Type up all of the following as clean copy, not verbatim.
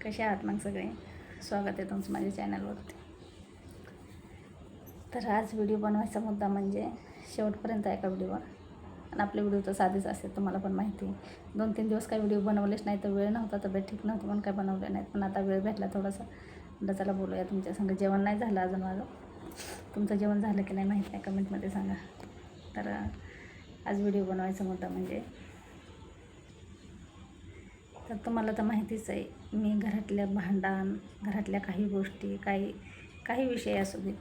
कसे आहात मग सगळे? स्वागत आहे तुमचं माझ्या चॅनलवरती. तर आज व्हिडिओ बनवायचा मुद्दा म्हणजे शेवटपर्यंत ऐका व्हिडिओ. आणि आपले व्हिडिओ तर साधेच असते, तुम्हाला पण माहिती आहे. 2-3 दिवस काही व्हिडिओ बनवलेच नाही, तर वेळ नव्हता, तब्येत ठीक नव्हतं म्हणून काय बनवले नाहीत. पण आता वेळ भेटला थोडासा, म्हटलं चला बोलूया तुमच्या संग. जेवण नाही झालं अजून माझं. तुमचं जेवण झालं की नाही माहीत नाही, कमेंटमध्ये सांगा. तर आज व्हिडिओ बनवायचा मुद्दा म्हणजे, तर तुम्हाला तर माहितीच आहे, मी घरातल्या भांडण, घरातल्या काही गोष्टी, काही विषय असू दे,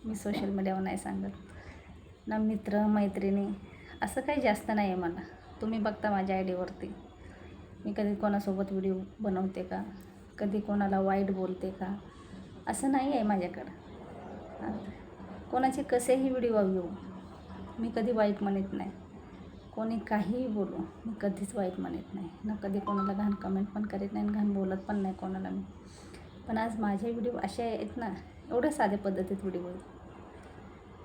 मी सोशल मीडियावर नाही सांगत. ना मित्र मैत्रिणी असं काही जास्त नाही आहे मला. तुम्ही बघता माझ्या आयडीवरती मी कधी कोणासोबत व्हिडिओ बनवते का, कधी कोणाला वाईट बोलते का, असं नाही आहे माझ्याकडं. कोणाचे कसेही व्हिडिओ येऊ, मी कधी वाईट म्हणत नाही. कोणी काहीही बोलू, मी कधीच वाईट म्हणत नाही. ना कधी कोणाला घाण कमेंट पण करीत नाही आणि घाण बोलत पण नाही कोणाला मी. पण आज माझे व्हिडिओ असे आहेत ना, एवढ्या साध्या पद्धतीत व्हिडिओ आहेत,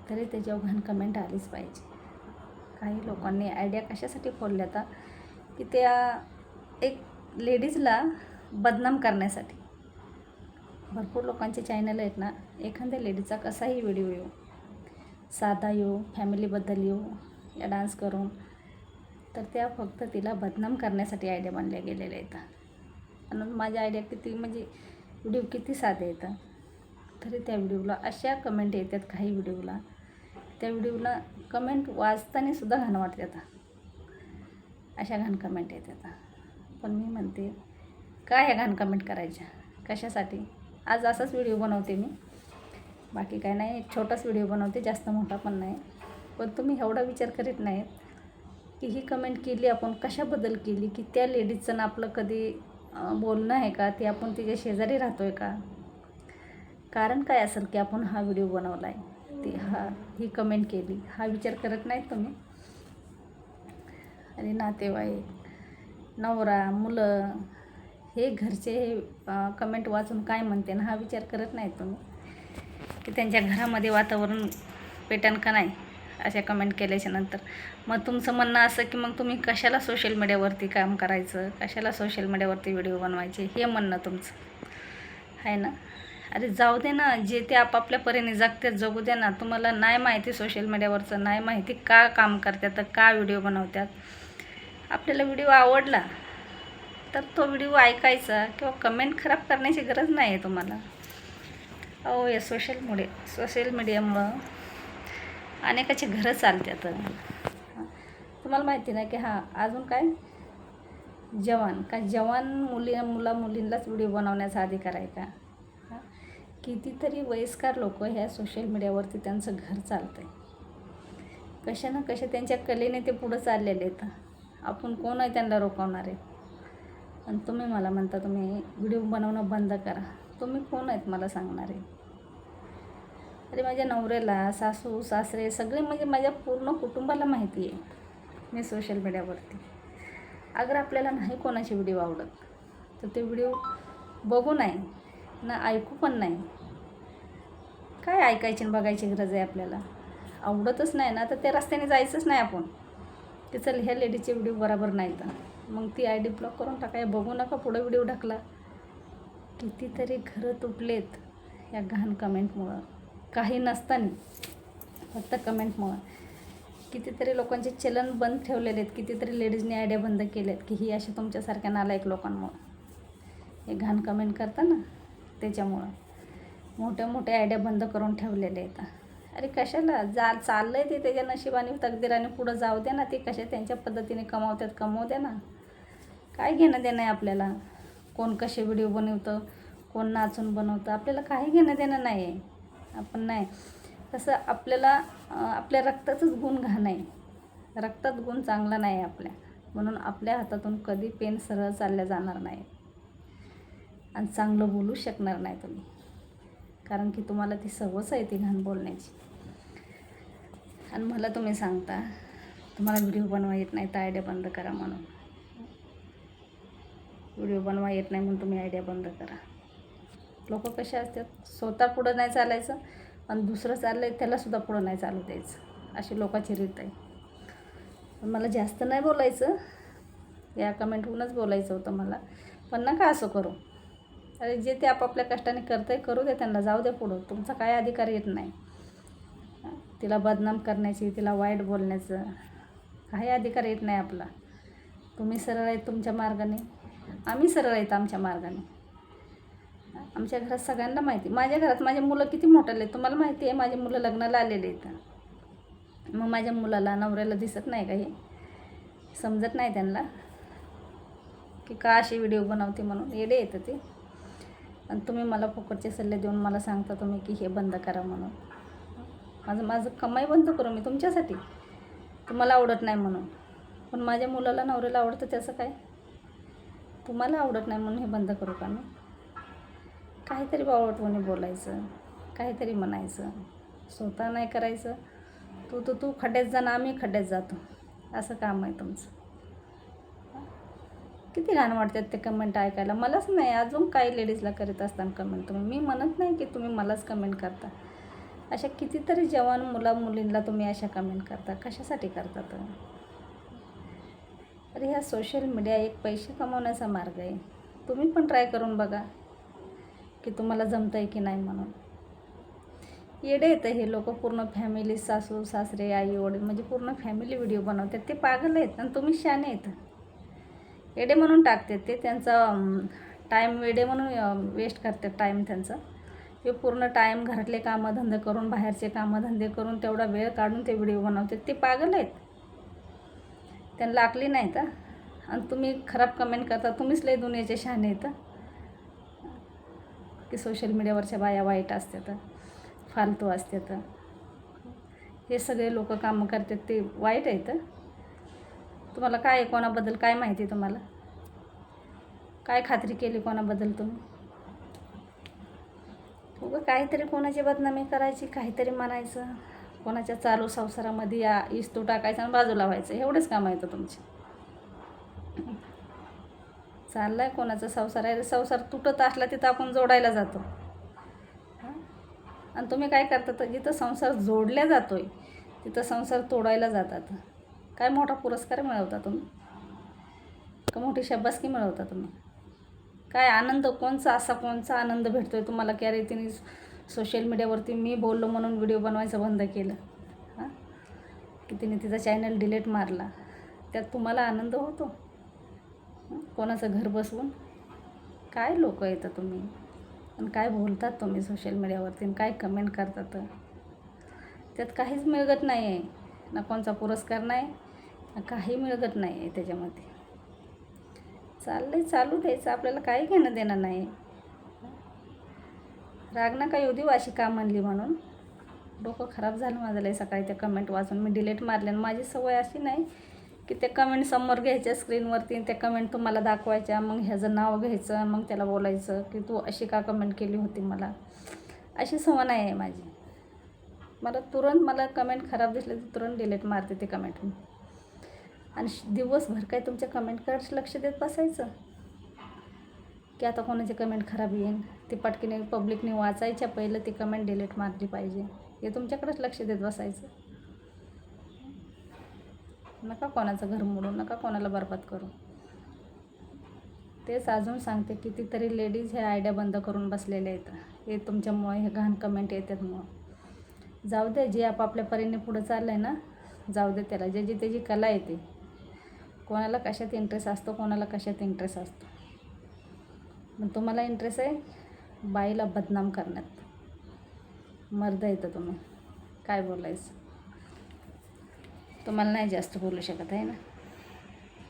तरी त्याच्यावर घाण कमेंट आलीच पाहिजे. काही लोकांनी आयडिया कशासाठी खोलल्या आता, की त्या एक लेडीजला बदनाम करण्यासाठी. भरपूर लोकांचे चॅनल आहेत ना, एखाद्या लेडीजचा कसाही व्हिडिओ येऊ, साधा येऊ, फॅमिलीबद्दल येऊ, या डान्स करून, तर त्या फक्त तिला बदनाम करण्यासाठी आयडिया बनल्या गेलेल्या आहेत. आणि माझ्या आयडिया किती म्हणजे व्हिडिओ किती साधे येतात, तरी त्या व्हिडिओला अशा कमेंट येतात. काही व्हिडिओला, त्या व्हिडिओला कमेंट वाचताना सुद्धा घाण वाटतात, अशा घाण कमेंट येतात. पण मी म्हणते, काय ह्या घाण कमेंट करायच्या कशासाठी? आज असाच व्हिडिओ बनवते मी, बाकी काय नाही, एक छोटाच व्हिडिओ बनवते, जास्त मोठा पण नाही. पण तुम्ही एवढा विचार करीत नाहीत की ही कमेंट केली आपण कशाबद्दल केली, की त्या लेडीजचं ना आपलं कधी बोलणं आहे का, ते आपण तिच्या शेजारी राहतो आहे का, कारण काय असेल की आपण हा व्हिडिओ बनवला आहे, ही कमेंट केली, हा विचार करत नाहीत तुम्ही. आणि नातेवाईक, नवरा, मुलं, हे घरचे हे कमेंट वाचून काय म्हणते ना, हा विचार करत नाहीत तुम्ही, की त्यांच्या घरामध्ये वातावरण पेटन का नाही अशा कमेंट केल्याच्यानंतर. मग तुमचं म्हणणं असं की मग तुम्ही कशाला सोशल मीडियावरती काम करायचं, कशाला सोशल मीडियावरती व्हिडिओ बनवायचे, हे म्हणणं तुमचं आहे ना. अरे जाऊ दे ना, जे ते आपापल्या परीने जगतात, जगू दे ना. तुम्हाला नाही माहिती सोशल मीडियावरचं, नाही माहिती का काम करतात, का व्हिडिओ बनवतात. आपल्याला व्हिडिओ आवडला तर तो व्हिडिओ ऐकायचा, किंवा कमेंट खराब करण्याची गरज नाही आहे तुम्हाला. अहो, या सोशल मीडियामुळं अनेकाची घरं चालतात. तुम्हाला माहिती नाही की अजून काय, जवान मुलींलाच व्हिडिओ बनवण्याचा अधिकार आहे का? कितीतरी वयस्कर लोक ह्या सोशल मीडियावरती त्यांचं घर चालतं आहे. कशा ना कशा त्यांच्या कलेने ते पुढं चाललेले आहेत. आपण कोण आहे त्यांना रोखवणार आहे? आणि तुम्ही मला म्हणता तुम्ही व्हिडिओ बनवणं बंद करा. तुम्ही कोण आहेत मला सांगणार आहे? अरे माझ्या नवऱ्याला, सासू सासरे सगळे, म्हणजे माझ्या पूर्ण कुटुंबाला माहिती आहे मी सोशल मीडियावरती. अगर आपल्याला नाही कोणाचे व्हिडिओ आवडत, तर ते व्हिडिओ बघू नाही ना, ऐकू पण नाही. काय ऐकायची आणि बघायची गरज आहे आपल्याला? आवडतच नाही ना, तर त्या रस्त्याने जायचंच नाही आपण. ते चल ह्या लेडीचे व्हिडिओ बरोबर नाही, तर मग ती आय डी ब्लॉक करून टाका, बघू नका, पुढं व्हिडिओ ढकला. कितीतरी घरं तुटलेत या घाण कमेंटमुळं, काही नसताना फक्त कमेंटमुळं. कितीतरी लोकांचे चलन बंद ठेवलेले आहेत, कितीतरी लेडीजने आयडिया बंद केल्यात, की ही अशा तुमच्यासारख्या नालायक लोकांमुळं, हे घाण कमेंट करता ना त्याच्यामुळं मोठ्या आयडिया बंद करून ठेवलेले आहेत. अरे कशाला चाललं आहे ते त्याच्या नशिबाने तकदीराने पुढं जाऊ द्या ना. ते कशा त्यांच्या पद्धतीने कमावतात, कमवू द्या ना. काय घेणं देणं आहे आपल्याला? कोण कसे व्हिडिओ बनवतं, कोण नाचून बनवतं, आपल्याला काही घेणं देणं नाही आहे. आपण नाही तसं, आपल्याला आपल्या रक्ताचंच गुण घाण आहे, रक्तात गुण चांगला नाही आहे आपल्या, म्हणून आपल्या हातातून कधी पेन सरळ चालल्या जाणार नाही आणि चांगलं बोलू शकणार नाही तुम्ही, कारण की तुम्हाला ती सवयच आहे ती घाण बोलण्याची. आणि मला तुम्ही सांगता तुम्हाला व्हिडिओ बनवा येत नाही तर आयडिया बंद करा म्हणून. व्हिडिओ बनवा येत नाही म्हणून तुम्ही आयडिया बंद करा. लोक कसे असतात, स्वतः पुढं नाही चालायचं आणि दुसरं चाललं आहे त्यालासुद्धा पुढं नाही चालू द्यायचं, अशी लोकांची रीत आहे. पण मला जास्त नाही बोलायचं, या कमेंटहूनच बोलायचं होतं मला, पण नका असं करू. अरे जे ते आपापल्या कष्टाने करतंय करू दे, त्यांना जाऊ दे पुढं. तुमचा काय अधिकार येत नाही. तिला बदनाम करण्याची, तिला वाईट बोलण्याचं काही अधिकार येत नाही आपला. तुम्ही सरळ आहेत तुमच्या मार्गाने, आम्ही सरळ आहेत आमच्या मार्गाने. आमच्या घरात सगळ्यांना माहिती. माझ्या घरात माझे मुलं किती मोठाले आहेत तुम्हाला माहिती आहे. माझे मुलं लग्नाला आलेले आहेत. मग माझ्या मुलाला नवऱ्याला दिसत नाही का हे? समजत नाही त्यांना की का अशी व्हिडिओ बनवते म्हणून. येडे येतं ते. आणि तुम्ही मला फुकटचे सल्ले देऊन मला सांगता तुम्ही की हे बंद करा म्हणून. माझं कमाई बंद करू मी तुमच्यासाठी, तुम्हाला आवडत नाही म्हणून. पण माझ्या मुलाला नवऱ्याला आवडतं त्याचं काय? तुम्हाला आवडत नाही म्हणून हे बंद करू का मी? काहीतरी बावळटपणे बोलायचं, काहीतरी म्हणायचं, स्वतः नाही करायचं. तू खड्ड्यात जा ना, आम्ही खड्ड्यात जातो, असं काम आहे तुमचं. किती घाण वाटतात ते कमेंट ऐकायला. मलाच नाही, अजून काही लेडीजला करीत असताना कमेंट तुम्ही. मी म्हणत नाही की तुम्ही मलाच कमेंट करता. अशा कितीतरी जवान मुलींना तुम्ही अशा कमेंट करता. कशासाठी करता तर? अरे ह्या सोशल मीडिया एक पैसे कमवण्याचा मार्ग आहे. तुम्ही पण ट्राय करून बघा की तुम्हाला जमतं आहे की नाही म्हणून. येडे येतं हे लोक. पूर्ण फॅमिली, सासू सासरे, आई वडील, म्हणजे पूर्ण फॅमिली व्हिडिओ बनवतात. ते पागल आहेत आणि तुम्ही शहाणे आहेत. येडे म्हणून टाकतात ते. त्यांचा टाईम वेडे म्हणून वेस्ट करतात टाईम त्यांचा. ते पूर्ण टाईम घरातले कामधंदे करून, बाहेरचे कामधंदे करून, तेवढा वेळ काढून ते व्हिडिओ बनवतात. ते पागल आहेत. त्यांना लागली नाही तर. आणि तुम्ही खराब कमेंट करता. तुम्हीच लय दुनियाचे शहाणे आहेत की सोशल मीडियावरच्या बाया वाईट असतात, फालतू असतात. हे सगळे लोक कामं करतात ते वाईट आहेत. तुम्हाला काय कोणाबद्दल काय माहिती आहे? तुम्हाला काय खात्री केली कोणाबद्दल तुम्ही? उगं काहीतरी कोणाची बदनामी करायची, काहीतरी म्हणायचं, कोणाच्या चालू संसारामध्ये इस्तू टाकायचा आणि बाजूला व्हायचं. एवढंच काम आहे तुमचे. चाललाय कोणाचा संसार आहे, संसार तुटत असला तिथं आपण जोडायला जातो. आणि तुम्ही काय करता तर जिथं संसार जोडल्या जातोय तिथं संसार तोडायला जातात. काय मोठा पुरस्कार मिळवता तुम्ही? का मोठी शाबासकी मिळवता तुम्ही? काय आनंद, कोणचा आनंद भेटतोय तुम्हाला की अरे तिने सोशल मीडियावरती मी बोललो म्हणून व्हिडिओ बनवायचं बंद केलं, की तिने तिचा चॅनल डिलीट मारला, त्यात तुम्हाला आनंद होतो? कोणाचं घर बसवून? काय लोक येतं तुम्ही आणि काय बोलतात तुम्ही सोशल मीडियावरती, काय कमेंट करतात. त्यात काहीच मिळत नाही आहे. ना कोणचा पुरस्कार नाही, ना काही मिळत नाही आहे त्याच्यामध्ये. चालू द्यायचं, आपल्याला काही घेणं देणं नाही. राग नका येऊ देऊ अशी का म्हणली म्हणून. डोकं खराब झालं माझं लय सकाळी त्या कमेंट वाचून. मी डिलीट मारले. आणि माझी सवय अशी नाही की त्या कमेंट समोर घ्यायच्या स्क्रीनवरती, त्या कमेंट तुम्हाला दाखवायच्या, मग ह्याचं नाव घ्यायचं, मग त्याला बोलायचं की तू अशी का कमेंट केली होती मला. अशी सवय नाही आहे माझी. मला कमेंट खराब दिसले तर तुरंत डिलीट मारते ते कमेंट मी. आणि दिवसभर काय तुमच्या कमेंटकडे लक्ष देत बसायचं की आता कोणाची कमेंट खराब येईन, ती पटकीने पब्लिकने वाचायच्या पहिलं ती कमेंट डिलीट मारली पाहिजे, हे तुमच्याकडेच लक्ष देत बसायचं. नका कोणाचं घर मोडू, नका कोणाला बरबाद करू. तेच अजून सांगते, कितीतरी लेडीज हे आयडिया बंद करून बसलेले आहेत. हे तुमच्यामुळे हे घाण कमेंट येतात म्हणून. जाऊ दे, जे आपापल्या परीने पुढं चाललं आहे ना, जाऊ दे त्याला. ज्याची त्याची कला येते. कोणाला कशात इंटरेस्ट असतो, कोणाला कशात इंटरेस्ट असतो. पण तुम्हाला इंटरेस्ट आहे बाईला बदनाम करण्यात. मर्द येतं तुम्ही, काय बोलायचं. तुम्हाला नाही जास्त बोलू शकत आहे ना.